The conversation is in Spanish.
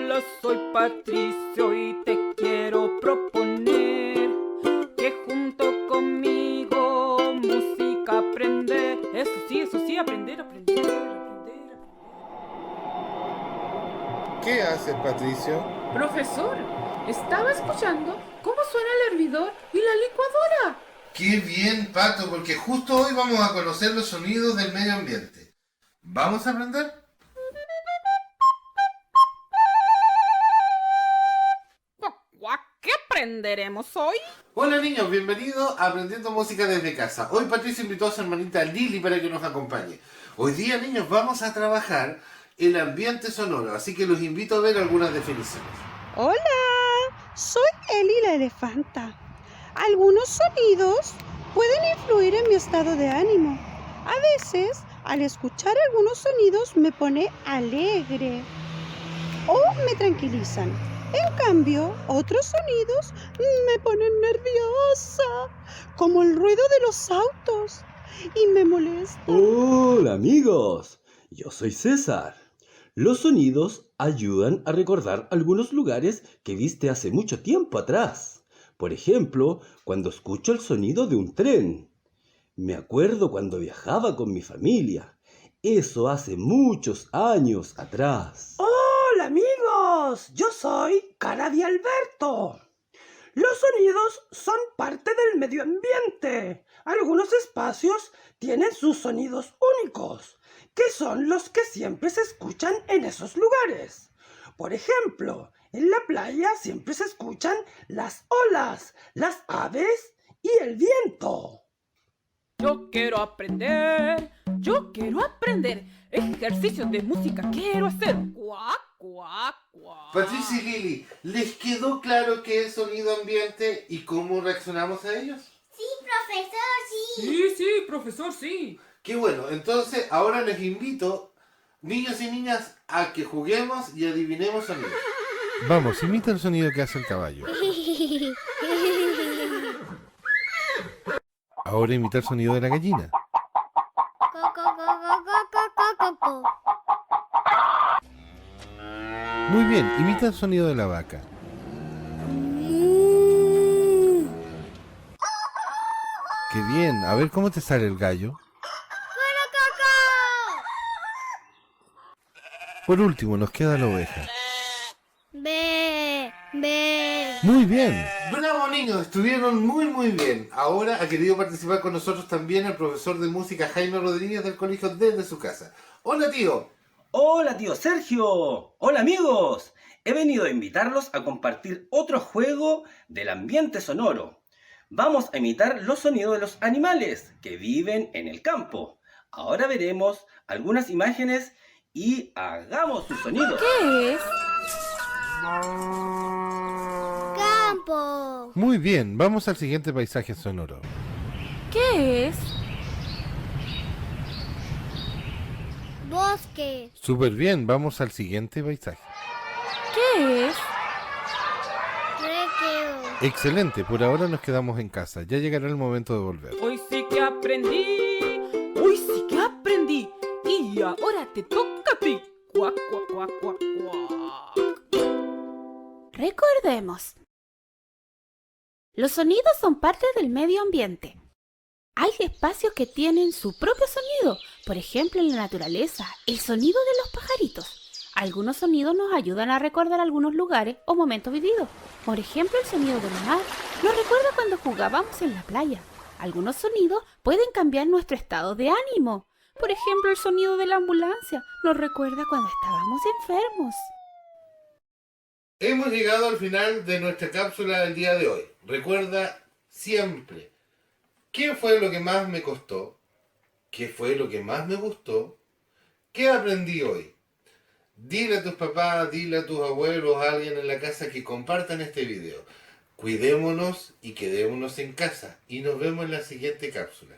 Hola, soy Patricio y te quiero proponer que junto conmigo música aprender. Eso sí, aprender. ¿Qué haces, Patricio? Profesor, estaba escuchando cómo suena el hervidor y la licuadora. Qué bien, Pato, porque justo hoy vamos a conocer los sonidos del medio ambiente. ¿Vamos a aprender? ¿Qué aprenderemos hoy? Hola niños, bienvenidos a Aprendiendo Música desde Casa. Hoy Patricio invitó a su hermanita Lili para que nos acompañe. Hoy día, niños, vamos a trabajar el ambiente sonoro, así que los invito a ver algunas definiciones. Hola, soy Eli la elefanta. Algunos sonidos pueden influir en mi estado de ánimo. A veces, al escuchar algunos sonidos me pone alegre o me tranquilizan. En cambio, otros sonidos me ponen nerviosa, como el ruido de los autos, y me molesta. Hola amigos, yo soy César. Los sonidos ayudan a recordar algunos lugares que viste hace mucho tiempo atrás. Por ejemplo, cuando escucho el sonido de un tren. Me acuerdo cuando viajaba con mi familia. Eso hace muchos años atrás. Hola amigos, yo soy Cara de Alberto. Los sonidos son parte del medio ambiente. Algunos espacios tienen sus sonidos únicos, que son los que siempre se escuchan en esos lugares. Por ejemplo, en la playa siempre se escuchan las olas, las aves y el viento. Yo quiero aprender. Ejercicios de música quiero hacer. Cuac. Patricio y Lili, ¿les quedó claro qué es sonido ambiente y cómo reaccionamos a ellos? Sí, profesor, sí. Sí, profesor, sí. Qué bueno, entonces ahora les invito, niños y niñas, a que juguemos y adivinemos sonidos. Vamos, imita el sonido que hace el caballo. Ahora imita el sonido de la gallina. Co, co, co, co, co, co, co, co. Muy bien, imita el sonido de la vaca. Qué bien, a ver cómo te sale el gallo. Por último, nos queda la oveja. Ve, ve. Muy bien. Bravo niños, estuvieron muy bien. Ahora ha querido participar con nosotros también el profesor de música Jaime Rodríguez del colegio desde su casa. Hola tío. Hola tío Sergio. Hola amigos. He venido a invitarlos a compartir otro juego del ambiente sonoro. Vamos a imitar los sonidos de los animales que viven en el campo. Ahora veremos algunas imágenes y hagamos sus sonidos. ¿Qué es? Campo. Muy bien, vamos al siguiente paisaje sonoro. ¿Qué es? Bosque. Súper bien, vamos al siguiente paisaje. ¿Qué es? Recreo. Excelente, por ahora nos quedamos en casa. Ya llegará el momento de volver. Hoy sí que aprendí. Y ahora te toca a ti. Cuac. Recordemos. Los sonidos son parte del medio ambiente. Hay espacios que tienen su propio sonido, por ejemplo en la naturaleza, el sonido de los pajaritos. Algunos sonidos nos ayudan a recordar algunos lugares o momentos vividos. Por ejemplo, el sonido del mar nos recuerda cuando jugábamos en la playa. Algunos sonidos pueden cambiar nuestro estado de ánimo. Por ejemplo, el sonido de la ambulancia nos recuerda cuando estábamos enfermos. Hemos llegado al final de nuestra cápsula del día de hoy. Recuerda siempre, ¿qué fue lo que más me costó? ¿Qué fue lo que más me gustó? ¿Qué aprendí hoy? Dile a tus papás, dile a tus abuelos, a alguien en la casa que compartan este video. Cuidémonos y quedémonos en casa. Y nos vemos en la siguiente cápsula.